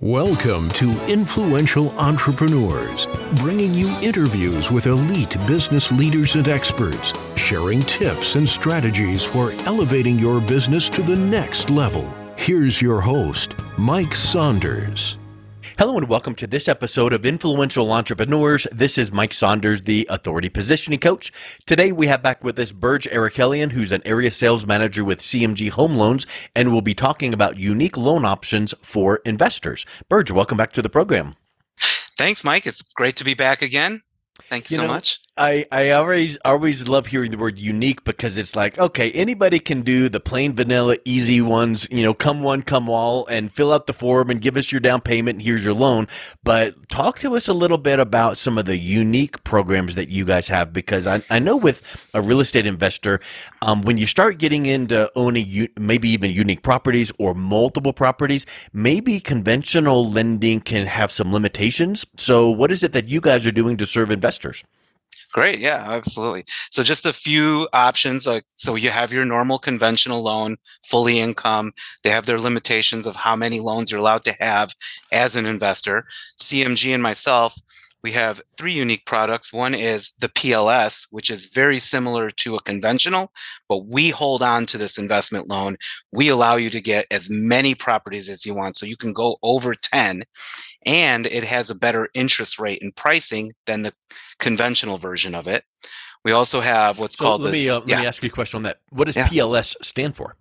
Welcome to Influential Entrepreneurs, bringing you interviews with elite business leaders and experts, sharing tips and strategies for elevating your business to the next level. Here's your host, Mike Saunders. Hello and welcome to this episode of Influential Entrepreneurs. This is Mike Saunders, the Authority Positioning Coach. Today we have back with us Berj Arakelian, who's an area sales manager with CMG Home Loans, and we'll be talking about unique loan options for investors. Berj, welcome back to the program. Thanks, Mike. It's great to be back again. Thank you so much. I always love hearing the word unique because it's like, okay, anybody can do the plain vanilla easy ones, come one, come all, and fill out the form and give us your down payment and here's your loan. But talk to us a little bit about some of the unique programs that you guys have, because I know with a real estate investor, when you start getting into owning maybe even unique properties or multiple properties, maybe conventional lending can have some limitations. So what is it that you guys are doing to serve investors? Great. Yeah, absolutely. So just a few options. So you have your normal conventional loan, fully income. They have their limitations of how many loans you're allowed to have as an investor. CMG and myself, we have three unique products. One is the PLS, which is very similar to a conventional, but we hold on to this investment loan. We allow you to get as many properties as you want. So you can go over 10, and it has a better interest rate and pricing than the conventional version of it. We also have what's called let me ask you a question on that. What does PLS stand for?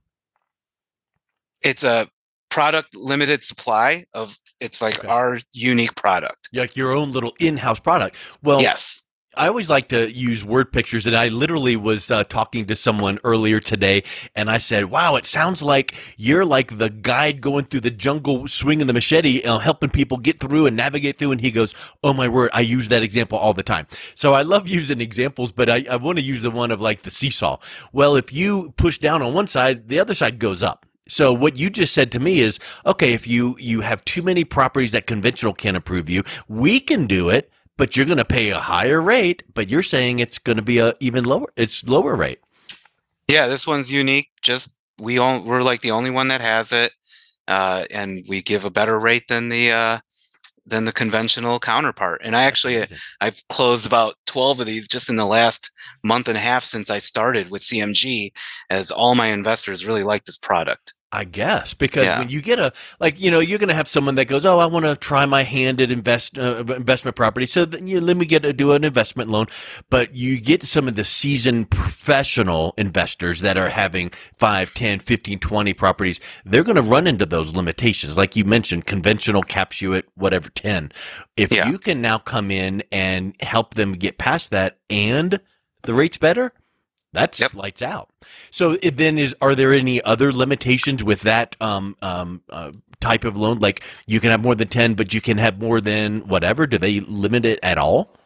It's a product limited supply of, it's like our unique product. Like your own little in-house product. Well, yes. I always like to use word pictures, and I literally was talking to someone earlier today, and I said, wow, it sounds like you're like the guide going through the jungle, swinging the machete, helping people get through and navigate through, and he goes, oh my word, I use that example all the time. So I love using examples, but I want to use the one of like the seesaw. Well, if you push down on one side, the other side goes up. So what you just said to me is, okay, if you have too many properties that conventional can't approve you, we can do it, but you're going to pay a higher rate, but you're saying it's going to be lower rate. Yeah, this one's unique. We're like the only one that has it, and we give a better rate than the conventional counterpart. And I've closed about 12 of these just in the last month and a half since I started with CMG, as all my investors really like this product. I guess, because when you get you're going to have someone that goes, oh, I want to try my hand at investment property. So then let me do an investment loan. But you get some of the seasoned professional investors that are having 5, 10, 15, 20 properties. They're going to run into those limitations. Like you mentioned, conventional caps you at whatever, 10. If you can now come in and help them get past that and the rate's better, that's lights out. So are there any other limitations with that type of loan? Like you can have more than 10, but you can have more than whatever. Do they limit it at all?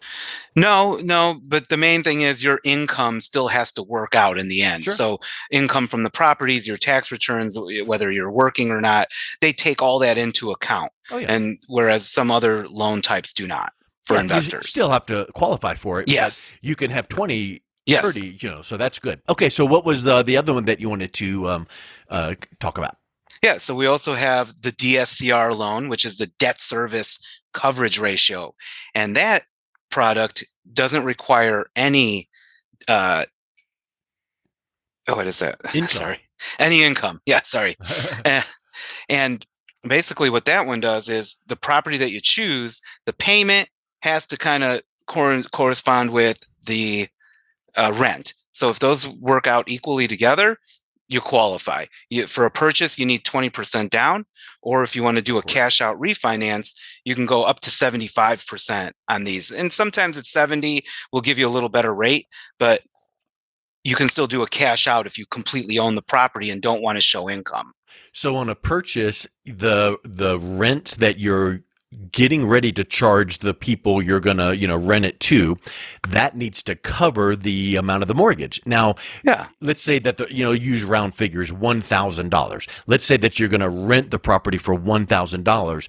No. But the main thing is your income still has to work out in the end. Sure. So income from the properties, your tax returns, whether you're working or not, they take all that into account. Oh, yeah. And whereas some other loan types do not for investors. You still have to qualify for it. Yes. You can have 20. Yes. 30, so that's good. Okay, so what was the other one that you wanted to talk about? Yeah, so we also have the DSCR loan, which is the debt service coverage ratio. And that product doesn't require any, what is that? Income. Sorry. Any income. Yeah, sorry. And basically what that one does is the property that you choose, the payment has to kind of correspond with the rent. So if those work out equally together, you qualify. For a purchase, you need 20% down, or if you want to do a cash out refinance, you can go up to 75% on these. And sometimes it's 70, will give you a little better rate, but you can still do a cash out if you completely own the property and don't want to show income. So on a purchase, the rent that you're getting ready to charge the people you're going to, rent it to, that needs to cover the amount of the mortgage. Now, let's say that use round figures, $1,000. Let's say that you're going to rent the property for $1,000.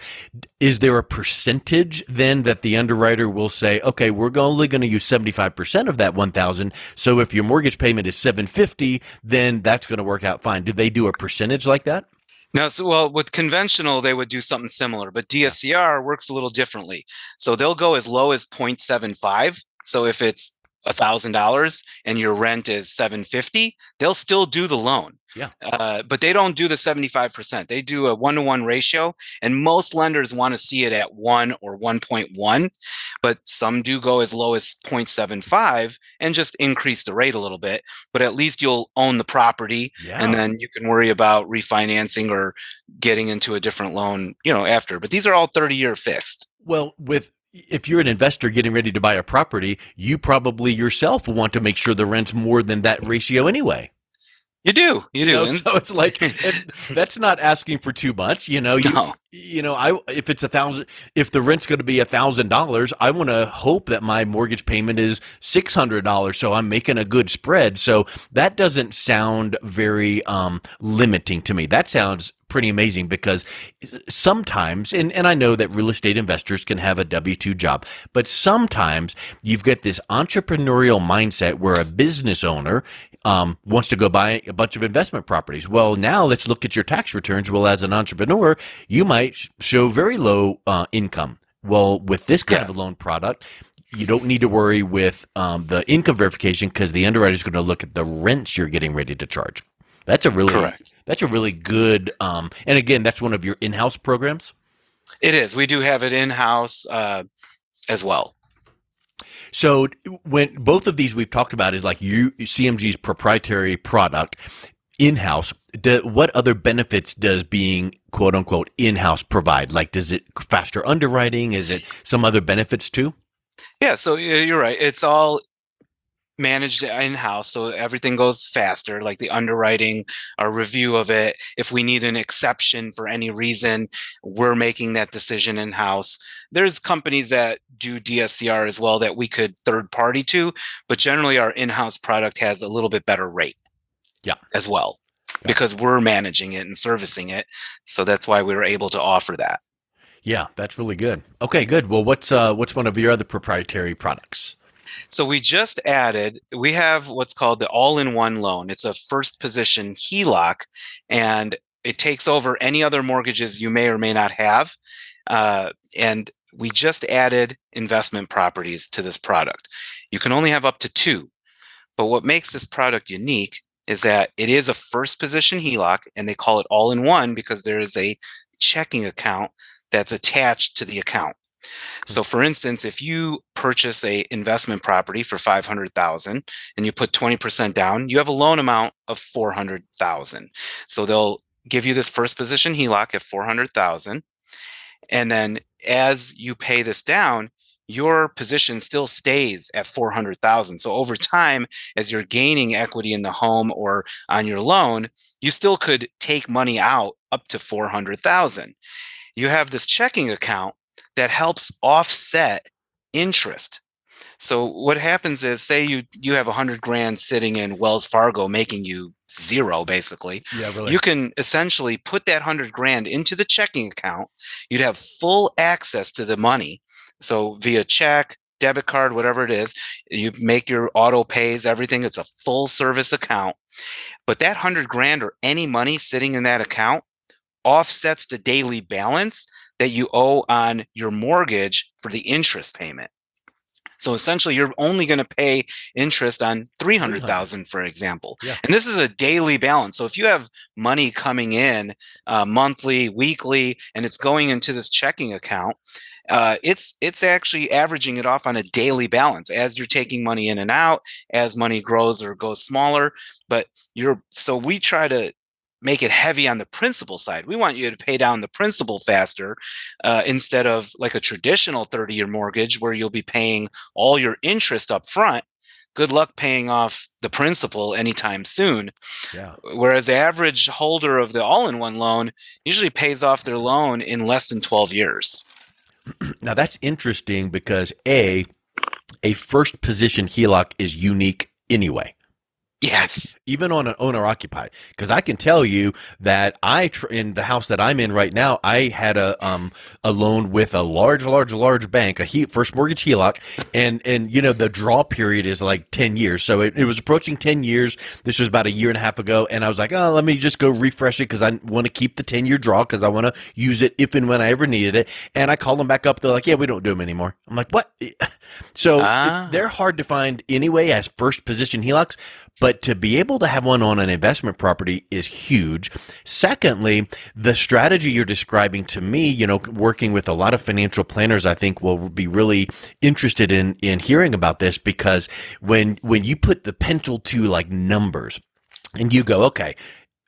Is there a percentage then that the underwriter will say, okay, we're only going to use 75% of that 1,000. So if your mortgage payment is $750, then that's going to work out fine. Do they do a percentage like that? Now, well, with conventional, they would do something similar, but DSCR works a little differently. So they'll go as low as 0.75. So if it's $1,000 and your rent is 750, they'll still do the loan. Yeah. But they don't do the 75%. They do a 1-to-1 ratio, and most lenders want to see it at 1 or 1.1, but some do go as low as 0.75 and just increase the rate a little bit. But at least you'll own the property, and then you can worry about refinancing or getting into a different loan, after. But these are all 30-year fixed. Well, if you're an investor getting ready to buy a property, you probably yourself want to make sure the rent's more than that ratio anyway. You do. So it's like that's not asking for too much. No. If it's $1,000, if the rent's going to be $1,000, I want to hope that my mortgage payment is $600. So I'm making a good spread. So that doesn't sound very limiting to me. That sounds pretty amazing, because sometimes, and I know that real estate investors can have a W-2 job, but sometimes you've got this entrepreneurial mindset where a business owner wants to go buy a bunch of investment properties. Well, now let's look at your tax returns. Well, as an entrepreneur, you might show very low income. Well, with this kind of a loan product, you don't need to worry with the income verification, because the underwriter is going to look at the rents you're getting ready to charge. That's a really correct. That's a really good. And again, that's one of your in-house programs. It is. We do have it in-house as well. So when both of these we've talked about is like CMG's proprietary product in-house, what other benefits does being quote unquote in-house provide? Like, does it faster underwriting? Is it some other benefits too? Yeah, so you're right. It's all managed in-house, so everything goes faster, like the underwriting, our review of it. If we need an exception for any reason, we're making that decision in-house. There's companies that do DSCR as well that we could third party to, but generally our in-house product has a little bit better rate as well, because we're managing it and servicing it. So that's why we were able to offer that. Yeah, that's really good. Okay, good. Well, what's one of your other proprietary products? So we have what's called the all-in-one loan. It's a first position HELOC, and it takes over any other mortgages you may or may not have. And we just added investment properties to this product. You can only have up to 2, but what makes this product unique is that it is a first position HELOC, and they call it all-in-one because there is a checking account that's attached to the account. So for instance, if you purchase a investment property for $500,000 and you put 20% down, you have a loan amount of $400,000. So they'll give you this first position HELOC at $400,000. And then as you pay this down, your position still stays at $400,000. So over time, as you're gaining equity in the home or on your loan, you still could take money out up to $400,000. You have this checking account that helps offset interest. So what happens is, say you have $100,000 sitting in Wells Fargo, making you zero, basically. Yeah, really. You can essentially put that $100,000 into the checking account. You'd have full access to the money. So via check, debit card, whatever it is, you make your auto pays, everything. It's a full service account. But that $100,000 or any money sitting in that account offsets the daily balance that you owe on your mortgage for the interest payment. So essentially, you're only going to pay interest on $300,000, for example. Yeah. And this is a daily balance. So if you have money coming in monthly, weekly, and it's going into this checking account, it's actually averaging it off on a daily balance as you're taking money in and out, as money grows or goes smaller. So we try to make it heavy on the principal side. We want you to pay down the principal faster instead of like a traditional 30-year mortgage where you'll be paying all your interest up front. Good luck paying off the principal anytime soon. Yeah. Whereas the average holder of the all-in-one loan usually pays off their loan in less than 12 years. Now that's interesting because a first position HELOC is unique anyway. Yes. Even on an owner occupied, because I can tell you that in the house that I'm in right now, I had a loan with a large bank, first mortgage HELOC, and the draw period is like 10 years, so it was approaching 10 years. This was about a year and a half ago, and I was like, oh, let me just go refresh it because I want to keep the 10-year draw because I want to use it if and when I ever needed it. And I called them back up, they're like, yeah, we don't do them anymore. I'm like, what? So they're hard to find anyway as first position HELOCs. But to be able to have one on an investment property is huge. Secondly, the strategy you're describing to me, working with a lot of financial planners, I think will be really interested in hearing about this, because when you put the pencil to like numbers and you go, okay,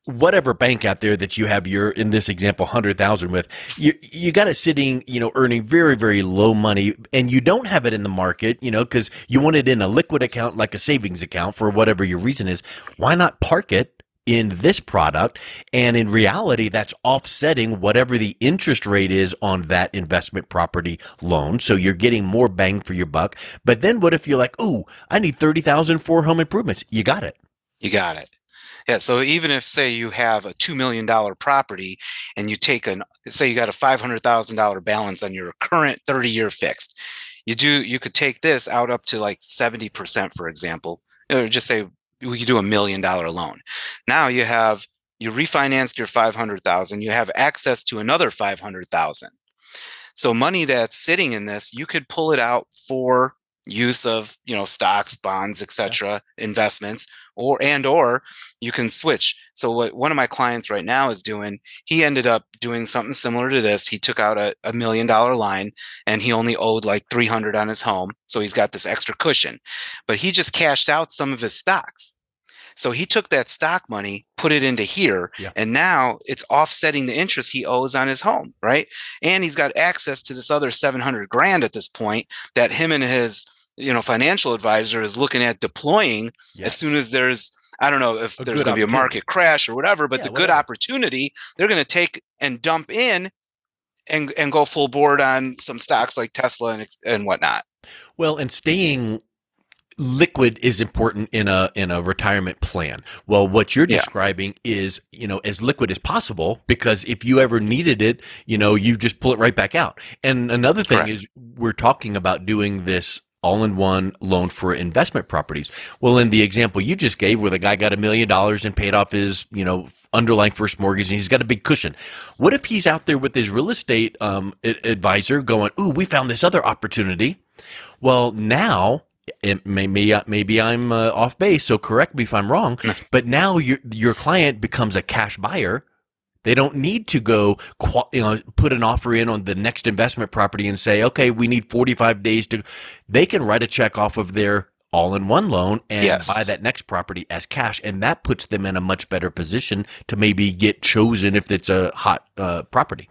whatever bank out there that you have in this example, 100,000 with, you got it sitting, earning very, very low money, and you don't have it in the market, because you want it in a liquid account, like a savings account for whatever your reason is. Why not park it in this product? And in reality, that's offsetting whatever the interest rate is on that investment property loan. So you're getting more bang for your buck. But then what if you're like, oh, I need 30,000 for home improvements? You got it. You got it. Yeah. So even if, say, you have a $2 million property and you say you got a $500,000 balance on your current 30-year fixed, you could take this out up to like 70%, for example, or just say we could do $1 million loan. Now you refinanced your 500,000, you have access to another 500,000. So money that's sitting in this, you could pull it out for use of, stocks, bonds, etc., investments, or you can switch. So what one of my clients right now is doing, he ended up doing something similar to this. He took out a $1 million line, and he only owed like 300 on his home. So he's got this extra cushion, but he just cashed out some of his stocks. So he took that stock money, put it into here, and now it's offsetting the interest he owes on his home, right? And he's got access to this other 700 grand at this point that him and his, financial advisor is looking at deploying as soon as there's, I don't know if there's going to be a market crash or whatever, but the good opportunity, they're going to take and dump in and go full board on some stocks like Tesla and whatnot. Well, and staying liquid is important in a retirement plan. Well, what you're describing is, as liquid as possible, because if you ever needed it, you just pull it right back out. And another thing is, we're talking about doing this all-in-one loan for investment properties. Well, in the example you just gave, where the guy got $1 million and paid off his, underlying first mortgage, and he's got a big cushion. What if he's out there with his real estate advisor going, ooh, we found this other opportunity. Well, now, maybe I'm off base, so correct me if I'm wrong, but now your client becomes a cash buyer. They don't need to go, put an offer in on the next investment property and say, okay, we need 45 days to. They can write a check off of their all-in-one loan and buy that next property as cash, and that puts them in a much better position to maybe get chosen if it's a hot property.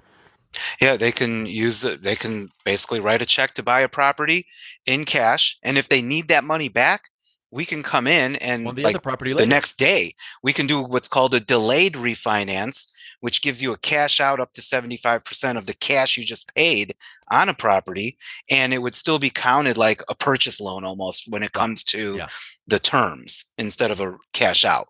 Yeah, they can use it. They can basically write a check to buy a property in cash, and if they need that money back, we can come in and on the other property the next day, we can do what's called a delayed refinance, which gives you a cash out up to 75% of the cash you just paid on a property, and it would still be counted like a purchase loan almost when it comes to the terms instead of a cash out.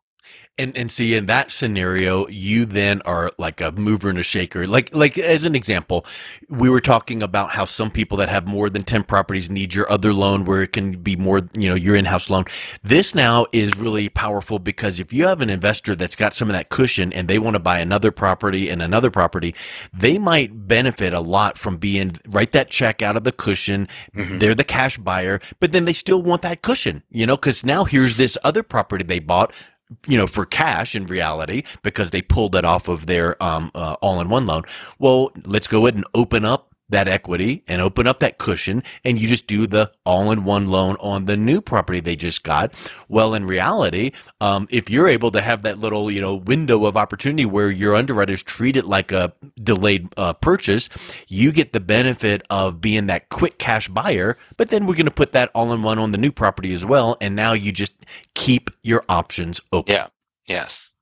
And see, in that scenario, you then are like a mover and a shaker. Like as an example, we were talking about how some people that have more than 10 properties need your other loan, where it can be more, your in-house loan. This now is really powerful, because if you have an investor that's got some of that cushion and they want to buy another property and another property, they might benefit a lot from write that check out of the cushion. They're the cash buyer, but then they still want that cushion, because now here's this other property they bought, for cash in reality, because they pulled it off of their all-in-one loan. Well, let's go ahead and open up that equity and open up that cushion, and you just do the all-in-one loan on the new property they just got. Well, in reality, if you're able to have that little, window of opportunity where your underwriters treat it like a delayed purchase, you get the benefit of being that quick cash buyer, but then we're going to put that all-in-one on the new property as well, and now you just keep your options open. Yeah. Yes.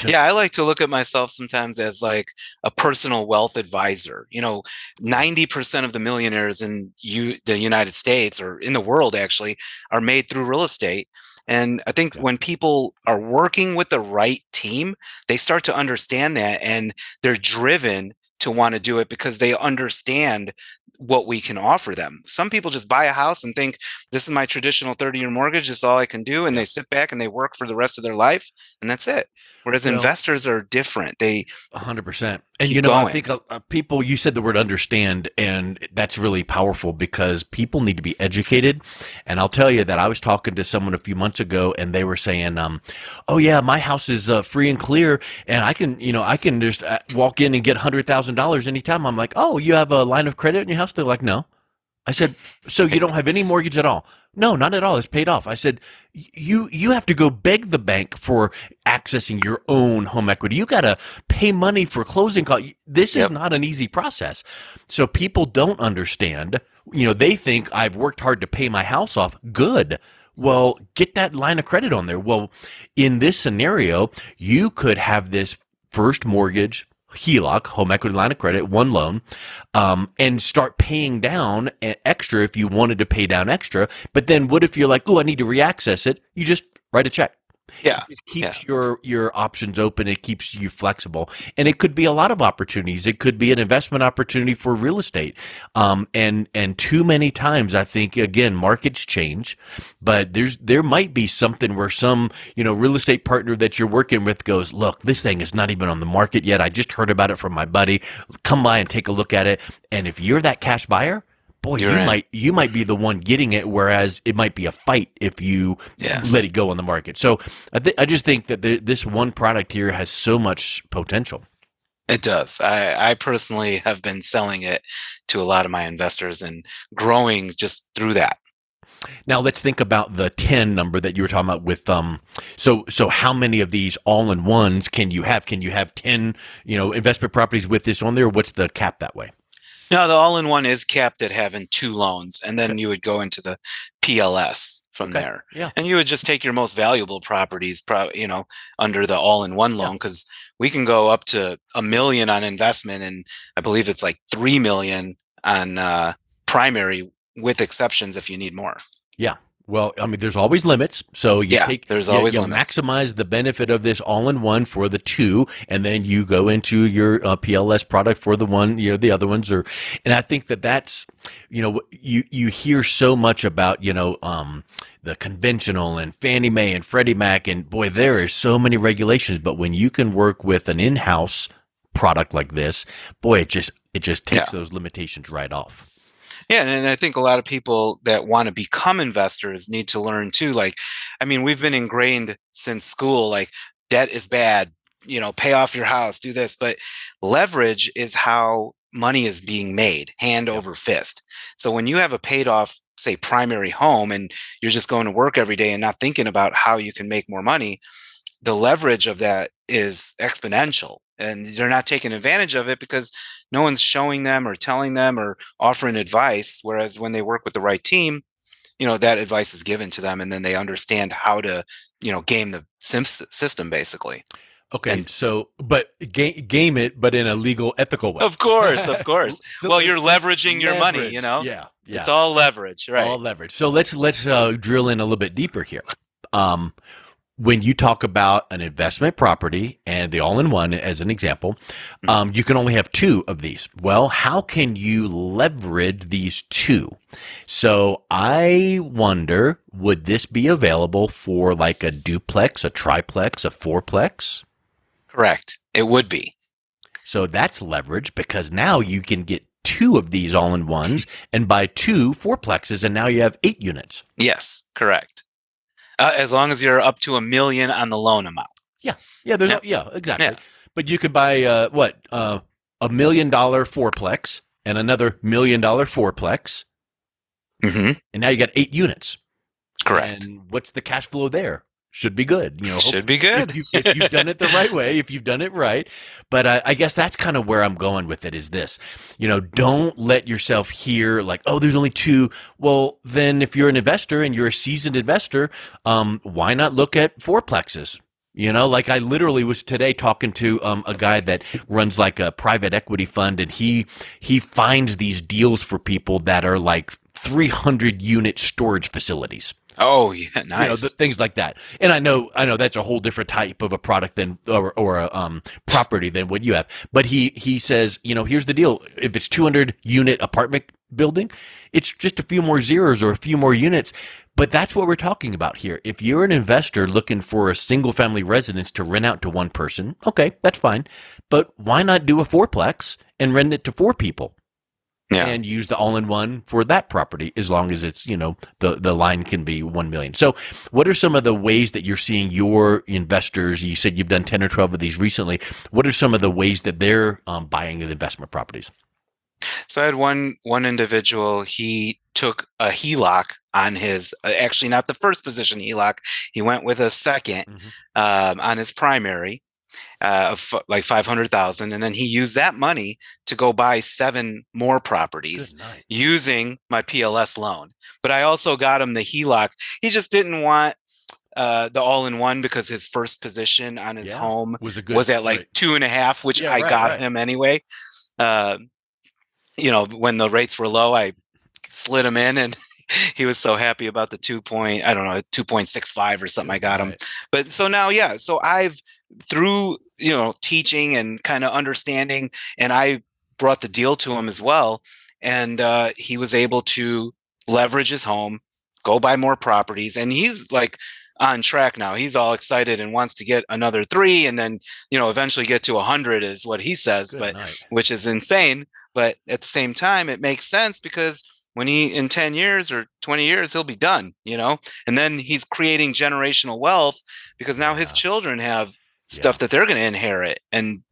Yeah, I like to look at myself sometimes as like a personal wealth advisor. 90% of the millionaires in the United States, or in the world actually, are made through real estate. And I think when people are working with the right team, they start to understand that, and they're driven to want to do it because they understand what we can offer them. Some people just buy a house and think, this is my traditional 30-year mortgage, this is all I can do, and they sit back and they work for the rest of their life, and that's it. Whereas Well, investors are different. They 100%. And keep I going. think people, you said the word understand, and that's really powerful because people need to be educated. And I'll tell you that I was talking to someone a few months ago, and they were saying, "Oh yeah, my house is free and clear, and I can just walk in and get $100,000 anytime." I'm like, "Oh, you have a line of credit in your house?" They're like, "No." I said, "So you don't have any mortgage at all?" "No, not at all. It's paid off." I said, you have to go beg the bank for accessing your own home equity. You got to pay money for closing costs. This is not an easy process." So people don't understand. They think I've worked hard to pay my house off. Good. Well, get that line of credit on there. Well, in this scenario, you could have this first mortgage, HELOC, home equity line of credit, one loan, and start paying down extra if you wanted to pay down extra. But then what if you're like, "Oh, I need to reaccess it"? You just write a check. Yeah. It keeps your options open. It keeps you flexible. And it could be a lot of opportunities. It could be an investment opportunity for real estate. And too many times, I think, again, markets change, but there might be something where some, real estate partner that you're working with goes, "Look, this thing is not even on the market yet. I just heard about it from my buddy. Come by and take a look at it." And if you're that cash buyer, boy, you might be the one getting it, whereas it might be a fight if you let it go on the market. So I just think that this one product here has so much potential. It does. I personally have been selling it to a lot of my investors and growing just through that. Now let's think about the 10 number that you were talking about with so how many of these all-in-ones can you have? Can you have 10, investment properties with this on there? Or what's the cap that way? No, the all-in-one is capped at having 2 loans, and then you would go into the PLS from there. Yeah. And you would just take your most valuable properties, under the all-in-one loan, because we can go up to $1 million on investment, and I believe it's like $3 million on primary, with exceptions if you need more. Yeah. Well, I mean, there's always limits. So there's always limits. Maximize the benefit of this all-in-one for the 2, and then you go into your PLS product for the one, the other ones are. And I think that's, you hear so much about, the conventional and Fannie Mae and Freddie Mac, and boy, there are so many regulations. But when you can work with an in-house product like this, boy, it just takes those limitations right off. Yeah, and I think a lot of people that want to become investors need to learn too. Like, I mean, we've been ingrained since school, like, debt is bad, pay off your house, do this. But leverage is how money is being made, hand over fist. So when you have a paid off, say, primary home, and you're just going to work every day and not thinking about how you can make more money, the leverage of that is exponential, and they're not taking advantage of it because no one's showing them or telling them or offering advice. Whereas when they work with the right team, that advice is given to them, and then they understand how to, game the system basically. Okay, but game it, but in a legal, ethical way. Of course. Well, you're leveraging your money, Yeah. It's all leverage, right? All leverage. So let's drill in a little bit deeper here. When you talk about an investment property and the all-in-one as an example, you can only have 2 of these. Well, how can you leverage these 2? So I wonder, would this be available for like a duplex, a triplex, a fourplex? Correct. It would be. So that's leverage, because now you can get 2 of these all-in-ones and buy 2 fourplexes, and now you have 8 units. Yes, correct. As long as you're up to $1 million on the loan amount. Yeah, exactly. Yeah. But you could buy $1 million fourplex and another $1 million fourplex, and now you got 8 units. Correct. And what's the cash flow there? Should be good. Should be good if you've done it the right way. If you've done it right. But I guess that's kind of where I'm going with it. Is this? Don't let yourself hear like, "Oh, there's only 2." Well, then if you're an investor and you're a seasoned investor, why not look at fourplexes? Like I literally was today talking to a guy that runs like a private equity fund, and he finds these deals for people that are like 300 unit storage facilities. Oh, yeah, nice. Things like that. And I know that's a whole different type of a product than or a property than what you have. But he says, here's the deal: if it's 200 unit apartment building, it's just a few more zeros or a few more units. But that's what we're talking about here. If you're an investor looking for a single family residence to rent out to one person, okay, that's fine. But why not do a fourplex and rent it to four people? Yeah. And use the all-in-one for that property, as long as it's, the line can be 1 million. So what are some of the ways that you're seeing your investors? You said you've done 10 or 12 of these recently. What are some of the ways that they're buying the investment properties? So I had one individual, he took a HELOC on his, actually not the first position HELOC, he went with a second on his primary. Of like 500,000, and then he used that money to go buy 7 more properties using my PLS loan. But I also got him the HELOC. He just didn't want the all-in-one because his first position on his home was at like 2.5, which I got him anyway. When the rates were low, I slid him in, and he was so happy about the 2.65 or something I got him. But so now, so I've, through teaching and kind of understanding, and I brought the deal to him as well, and he was able to leverage his home, go buy more properties, and he's like on track now. He's all excited and wants to get another 3, and then eventually get to 100 is what he says. Which is insane. But at the same time, it makes sense, because when he, in 10 years or 20 years, he'll be done, and then he's creating generational wealth, because now his children have stuff that they're going to inherit, and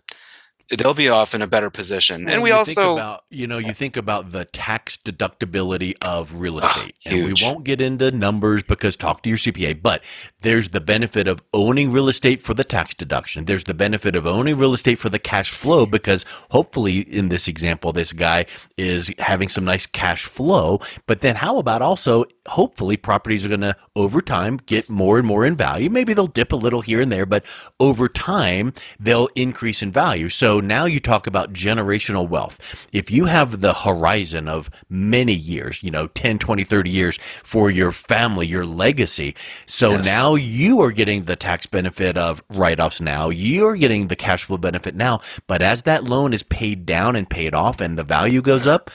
they'll be off in a better position. And we also you think about the tax deductibility of real estate, and we huge. won't get into numbers because talk to your CPA, but there's the benefit of owning real estate for the tax deduction. There's the benefit of owning real estate for the cash flow, because hopefully in this example, this guy is having some nice cash flow. But then how about also, hopefully properties are going to over time get more and more in value. Maybe they'll dip a little here and there, but over time they'll increase in value. So now you talk about generational wealth. If you have the horizon of many years, 10, 20, 30 years for your family, your legacy. So now you are getting the tax benefit of write-offs now. You're getting the cash flow benefit now. But as that loan is paid down and paid off and the value goes up,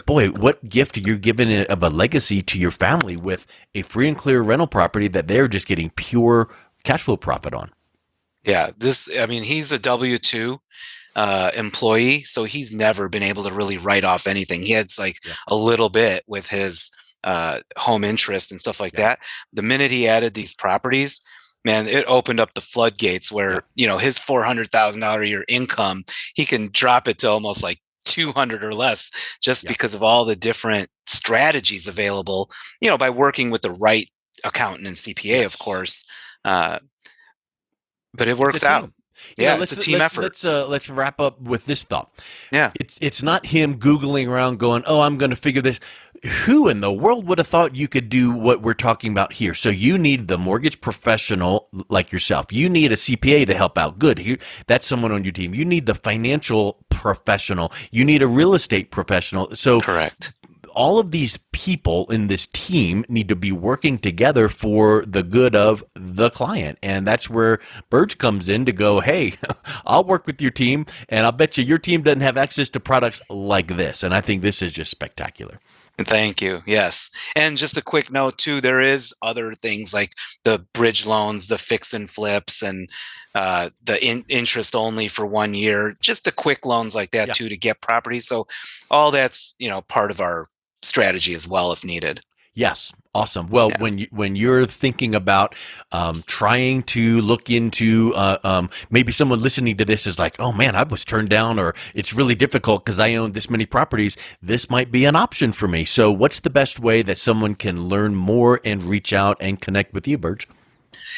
boy, what gift you're giving of a legacy to your family with a free and clear rental property that they're just getting pure cash flow profit on. Yeah, he's a W-2 employee, so he's never been able to really write off anything. He had a little bit with his home interest and stuff like that. The minute he added these properties, man, it opened up the floodgates where, his $400,000 a year income, he can drop it to almost like 200 or less, just because of all the different strategies available, by working with the right accountant and CPA, of course. But it works out. It's a team effort. Let's wrap up with this thought. Yeah. It's not him Googling around going, oh, I'm going to figure this. Who in the world would have thought you could do what we're talking about here? So you need the mortgage professional like yourself. You need a CPA to help out. Good. That's someone on your team. You need the financial professional. You need a real estate professional. So correct. All of these people in this team need to be working together for the good of the client. And that's where Berj comes in to go, hey, I'll work with your team, and I'll bet you your team doesn't have access to products like this. And I think this is just spectacular. Thank you. Yes. And just a quick note too, there is other things like the bridge loans, the fix and flips, and the interest only for 1 year, just the quick loans like that too, to get property. So all that's, part of our strategy as well, if needed. Yes. Awesome. Well, when you're thinking about trying to look into maybe someone listening to this is like, oh man, I was turned down, or it's really difficult because I own this many properties. This might be an option for me. So what's the best way that someone can learn more and reach out and connect with you, Berj?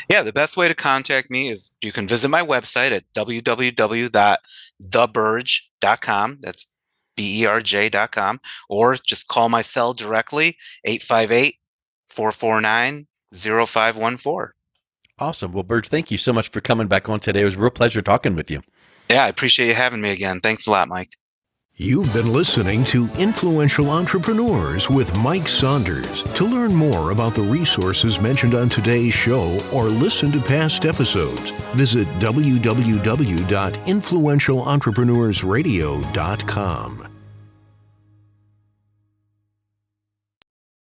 Yeah, the best way to contact me is you can visit my website at www.theberj.com. That's BERJ.com, or just call my cell directly, 858-449-0514. Awesome. Well, Berj, thank you so much for coming back on today. It was a real pleasure talking with you. Yeah, I appreciate you having me again. Thanks a lot, Mike. You've been listening to Influential Entrepreneurs with Mike Saunders. To learn more about the resources mentioned on today's show or listen to past episodes, visit www.influentialentrepreneurssradio.com.